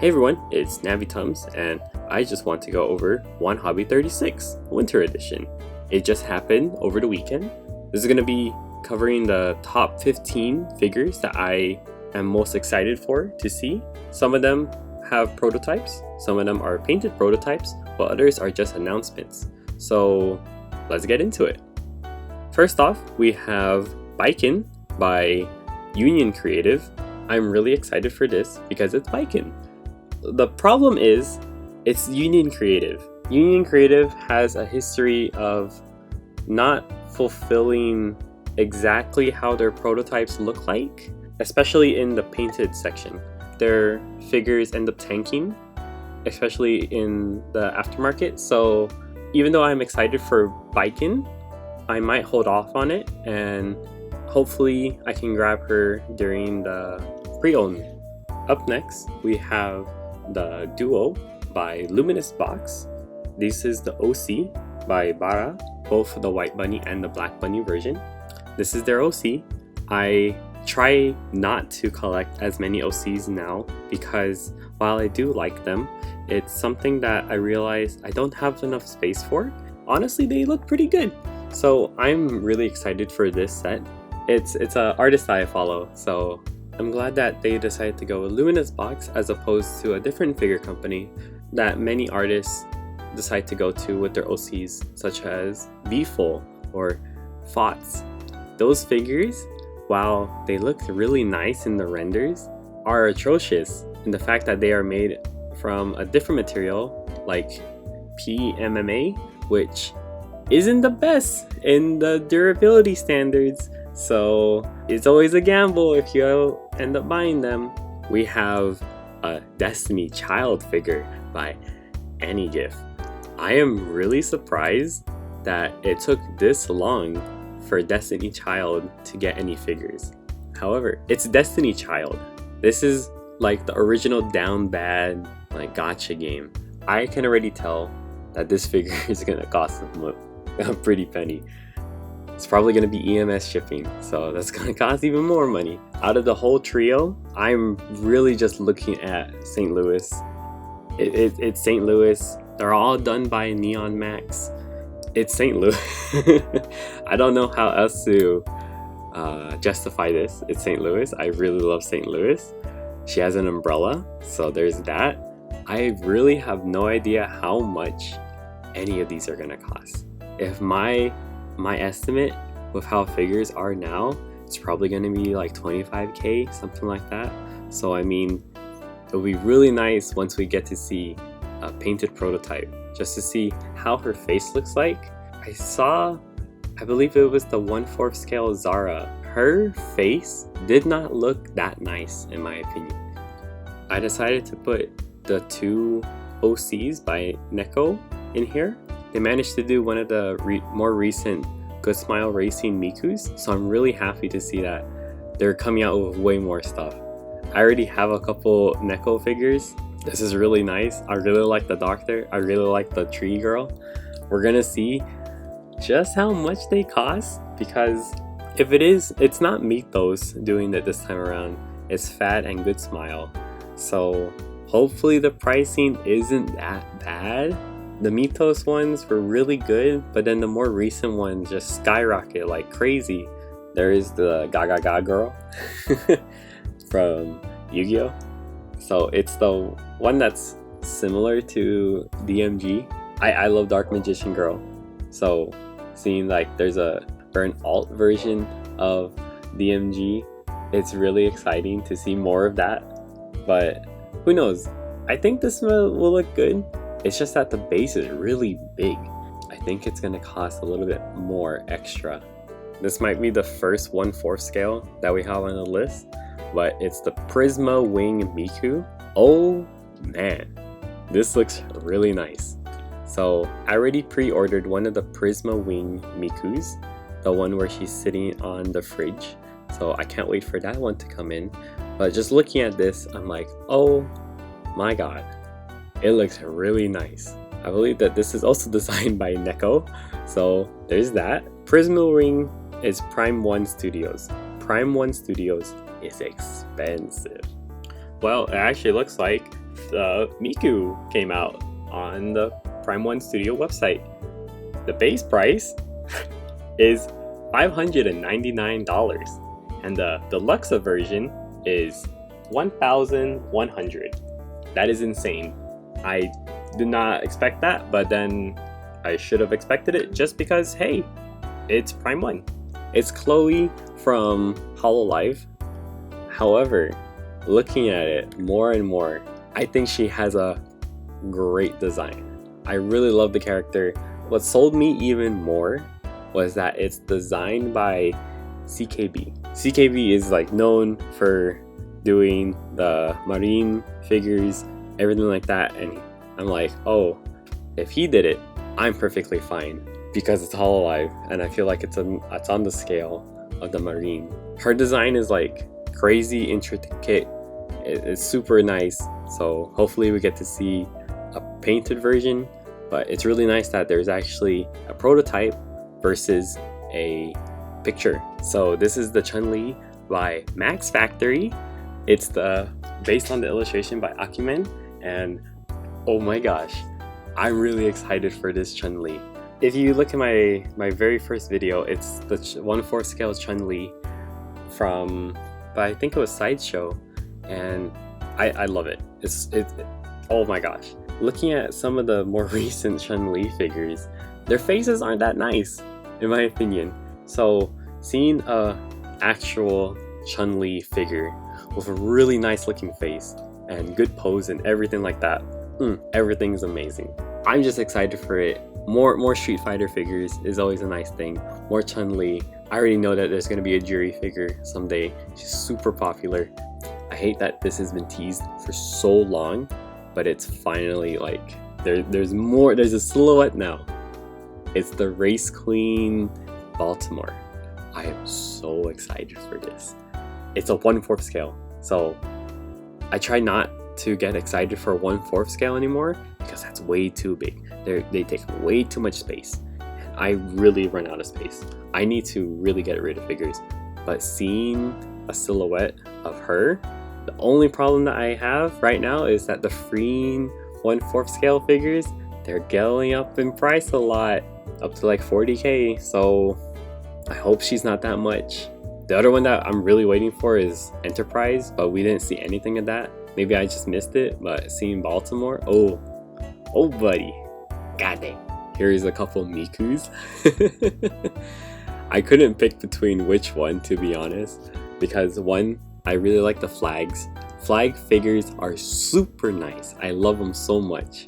Hey everyone, it's NaviTums, and I just want to go over One Hobby 36 Winter Edition. It just happened over the weekend. This is going to be covering the top 15 figures that I am most excited for to see. Some of them have prototypes, some of them are painted prototypes, while others are just announcements. So let's get into it. First off, we have Biken by Union Creative. I'm really excited for this because it's Biken. The problem is, it's Union Creative. Union Creative has a history of not fulfilling exactly how their prototypes look like, especially in the painted section. Their figures end up tanking, especially in the aftermarket. So even though I'm excited for Biken, I might hold off on it, and hopefully I can grab her during the pre-owned. Up next, we have the Duo by Luminous Box. This is the OC by Bara, both the White Bunny and the Black Bunny version. This is their OC. I try not to collect as many OCs now because while I do like them, it's something that I realize I don't have enough space for. Honestly, they look pretty good. So I'm really excited for this set. It's an artist I follow, so I'm glad that they decided to go with Luminous Box as opposed to a different figure company that many artists decide to go to with their OCs, such as Beeful or Fots. Those figures, while they look really nice in the renders, are atrocious in the fact that they are made from a different material like PMMA, which isn't the best in the durability standards. So it's always a gamble if you end up buying them. We have a Destiny Child figure by AnyGif. I am really surprised that it took this long for Destiny Child to get any figures. However, it's Destiny Child. This is like the original down bad like gacha game. I can already tell that this figure is gonna cost a pretty penny. It's probably going to be EMS shipping, so that's going to cost even more money. Out of the whole trio, I'm really just looking at St. Louis. It's St. Louis. They're all done by Neon Max. It's St. Louis. I don't know how else to justify this. It's St. Louis. I really love St. Louis. She has an umbrella, so there's that. I really have no idea how much any of these are going to cost. If my estimate with how figures are now, it's probably going to be like 25k, something like that. So I mean, it'll be really nice once we get to see a painted prototype, just to see how her face looks like. I believe it was the 1/4 scale Zara. Her face did not look that nice in my opinion. I decided to put the two OCs by Neko in here. They managed to do one of the more recent Good Smile Racing Mikus, so I'm really happy to see that they're coming out with way more stuff. I already have a couple Neko figures. This is really nice. I really like the doctor. I really like the tree girl. We're gonna see just how much they cost, because if it's not Mythos doing it this time around. It's Fat and Good Smile. So hopefully the pricing isn't that bad. The Mythos ones were really good, but then the more recent ones just skyrocket like crazy. There is the Gaga girl from Yu-Gi-Oh! So it's the one that's similar to DMG. I love Dark Magician Girl. So seeing like there's an alt version of DMG, it's really exciting to see more of that. But who knows? I think this will look good. It's just that the base is really big. I think it's gonna cost a little bit more extra. This might be the first 1/4 scale that we have on the list, but it's the Prisma Wing Miku. Oh man, this looks really nice. So I already pre-ordered one of the Prisma Wing Mikus, the one where she's sitting on the fridge. So I can't wait for that one to come in. But just looking at this, I'm like, oh my god. It looks really nice. I believe that this is also designed by Neko, so there's that. Prisma Ring is Prime 1 Studios. Prime 1 Studios is expensive. Well, it actually looks like Miku came out on the Prime 1 Studio website. The base price is $599 and the deluxe version is $1,100. That is insane. I did not expect that, but then I should have expected it just because, hey, it's Prime 1. It's Chloe from HoloLive. However, looking at it more and more, I think she has a great design. I really love the character. What sold me even more was that it's designed by CKB. CKB is like known for doing the marine figures, everything like that, and I'm like, oh, if he did it, I'm perfectly fine because it's HoloLive and I feel like it's on the scale of the marine. Her design is like crazy intricate. It's super nice, so hopefully we get to see a painted version, but it's really nice that there's actually a prototype versus a picture. So this is the Chun-Li by Max Factory. It's based on the illustration by Akimen, and oh my gosh, I'm really excited for this Chun-Li. If you look at my very first video, it's the 1/4 scale Chun-Li from, but I think it was Sideshow, and I love it. It's oh my gosh. Looking at some of the more recent Chun-Li figures, their faces aren't that nice, in my opinion. So seeing a actual Chun-Li figure with a really nice looking face and good pose and everything like that, everything's amazing. I'm just excited for it. More Street Fighter figures is always a nice thing. More Chun-Li. I already know that there's gonna be a Juri figure someday. She's super popular. I hate that this has been teased for so long, but it's finally like there's more. There's a silhouette now. It's the Race Queen Baltimore. I am so excited for this. It's a 1/4 scale, so I try not to get excited for 1/4 scale anymore because that's way too big. They take way too much space, and I really run out of space. I need to really get rid of figures, but seeing a silhouette of her, the only problem that I have right now is that the free 1/4 scale figures, they're going up in price a lot, up to like 40k, so I hope she's not that much. The other one that I'm really waiting for is Enterprise, but we didn't see anything of that. Maybe I just missed it, but seeing Baltimore, oh buddy, god dang. Here's a couple Mikus. I couldn't pick between which one, to be honest, because one, I really like the flags. Flag figures are super nice. I love them so much.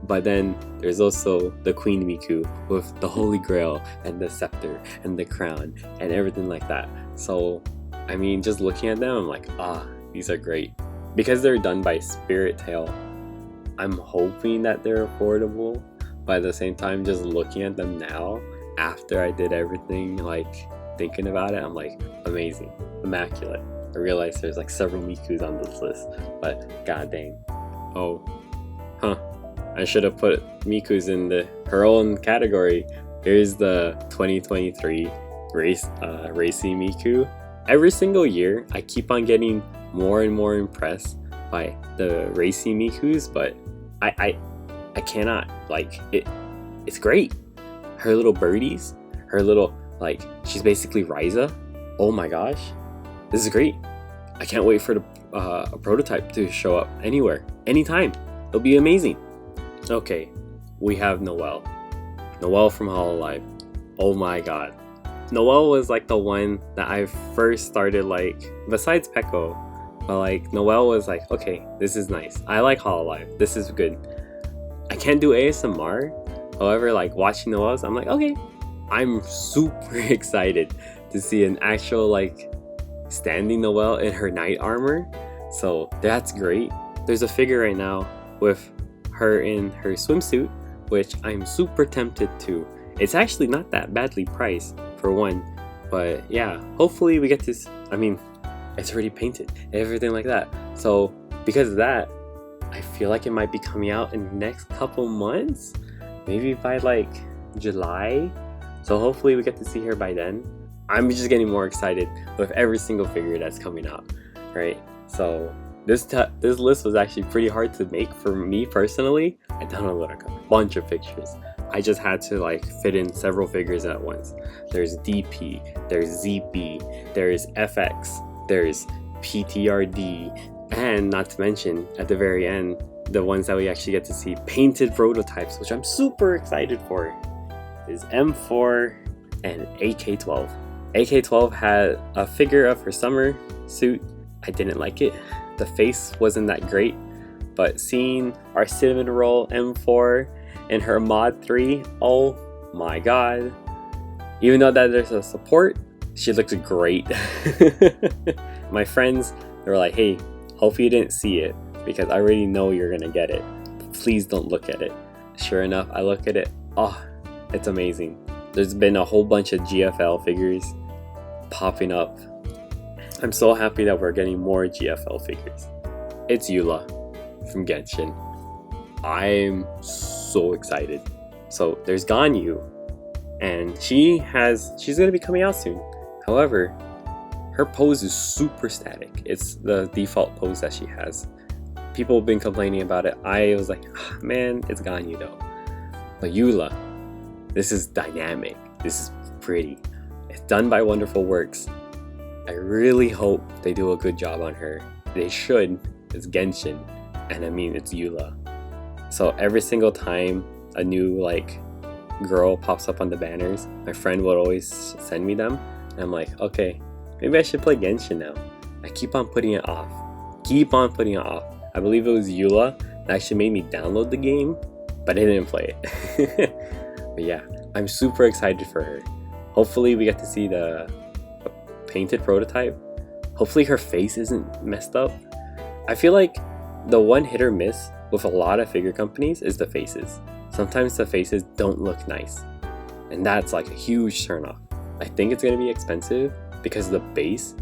But then there's also the Queen Miku with the Holy Grail and the scepter and the crown and everything like that. So, I mean, just looking at them, I'm like, these are great. Because they're done by Spirit Tail, I'm hoping that they're affordable. But at the same time, just looking at them now, after I did everything, like thinking about it, I'm like, amazing, immaculate. I realized there's like several Mikus on this list, but god dang. I should have put Miku's in her own category. Here's the 2023 Racy Miku. Every single year, I keep on getting more and more impressed by the Racy Mikus, but I cannot, like, it's great. Her little birdies, her little, like, she's basically Ryza. Oh my gosh, this is great. I can't wait for a prototype to show up anywhere, anytime. It'll be amazing. Okay, we have Noel. Noel from HoloLive. Oh my god. Noel was like the one that I first started, like, besides Peko, but like Noel was like, okay, this is nice. I like HoloLive. This is good. I can't do ASMR. However, like watching Noel's, I'm like, okay. I'm super excited to see an actual like standing Noel in her knight armor. So that's great. There's a figure right now with her in her swimsuit, which I'm super tempted to. It's actually not that badly priced for one, but yeah, hopefully we get this. I mean, it's already painted, everything like that. So because of that, I feel like it might be coming out in the next couple months, maybe by like July. So hopefully we get to see her by then. I'm just getting more excited with every single figure that's coming out, right? So This list was actually pretty hard to make for me personally. I downloaded like a bunch of pictures. I just had to like fit in several figures at once. There's DP, there's ZP, there's FX, there's PTRD, and not to mention at the very end, the ones that we actually get to see painted prototypes, which I'm super excited for, is M4 and AK-12. AK-12 had a figure of her summer suit. I didn't like it. The face wasn't that great, but seeing our cinnamon roll M4 and her mod 3, oh my god. Even though that there's a support, she looks great. My friends, they were like, hey, hopefully you didn't see it because I already know you're gonna get it. Please don't look at it. Sure enough, I look at it. Oh, it's amazing. There's been a whole bunch of GFL figures popping up. I'm so happy that we're getting more GFL figures. It's Eula from Genshin. I'm so excited. So there's Ganyu, and she's gonna be coming out soon. However, her pose is super static. It's the default pose that she has. People have been complaining about it. I was like, man, it's Ganyu though. But Eula, this is dynamic. This is pretty. It's done by Wonderful Works. I really hope they do a good job on her. They should. It's Genshin, and I mean it's Eula. So every single time a new like girl pops up on the banners, my friend would always send me them, and I'm like, okay, maybe I should play Genshin now. I keep on putting it off. I believe it was Eula that actually made me download the game, but I didn't play it. But yeah, I'm super excited for her. Hopefully we get to see the painted prototype. Hopefully her face isn't messed up. I feel like the one hit or miss with a lot of figure companies is the faces. Sometimes the faces don't look nice, and that's like a huge turnoff. I think it's gonna be expensive because of the base,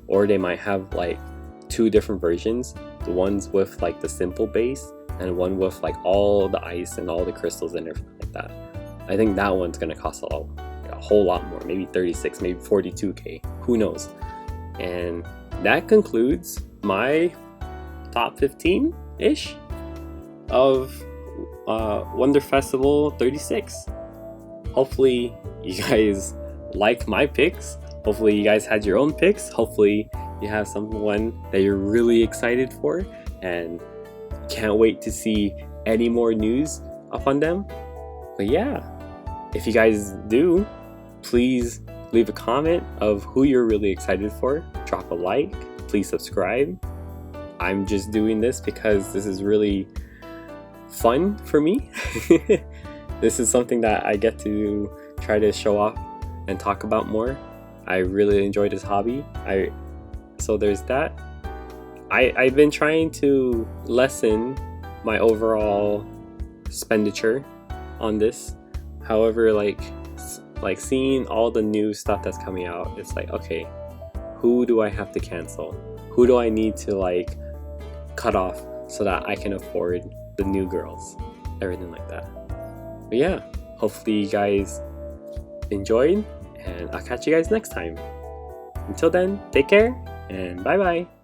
or they might have like two different versions, the ones with like the simple base and one with like all the ice and all the crystals and everything like that. I think that one's gonna cost a whole lot more, maybe 36, maybe 42k, who knows. And that concludes my top 15-ish of Wonder Festival 36. Hopefully you guys like my picks. Hopefully you guys had your own picks. Hopefully you have someone that you're really excited for and can't wait to see any more news up on them. But yeah, if you guys do, please leave a comment of who you're really excited for. Drop a like. Please subscribe. I'm just doing this because this is really fun for me. This is something that I get to try to show off and talk about more. I really enjoy this hobby. So there's that. I've been trying to lessen my overall expenditure on this. However, like seeing all the new stuff that's coming out, it's like, okay, who do I have to cancel? Who do I need to like cut off so that I can afford the new girls? Everything like that. But yeah, hopefully you guys enjoyed, and I'll catch you guys next time. Until then, take care and bye bye.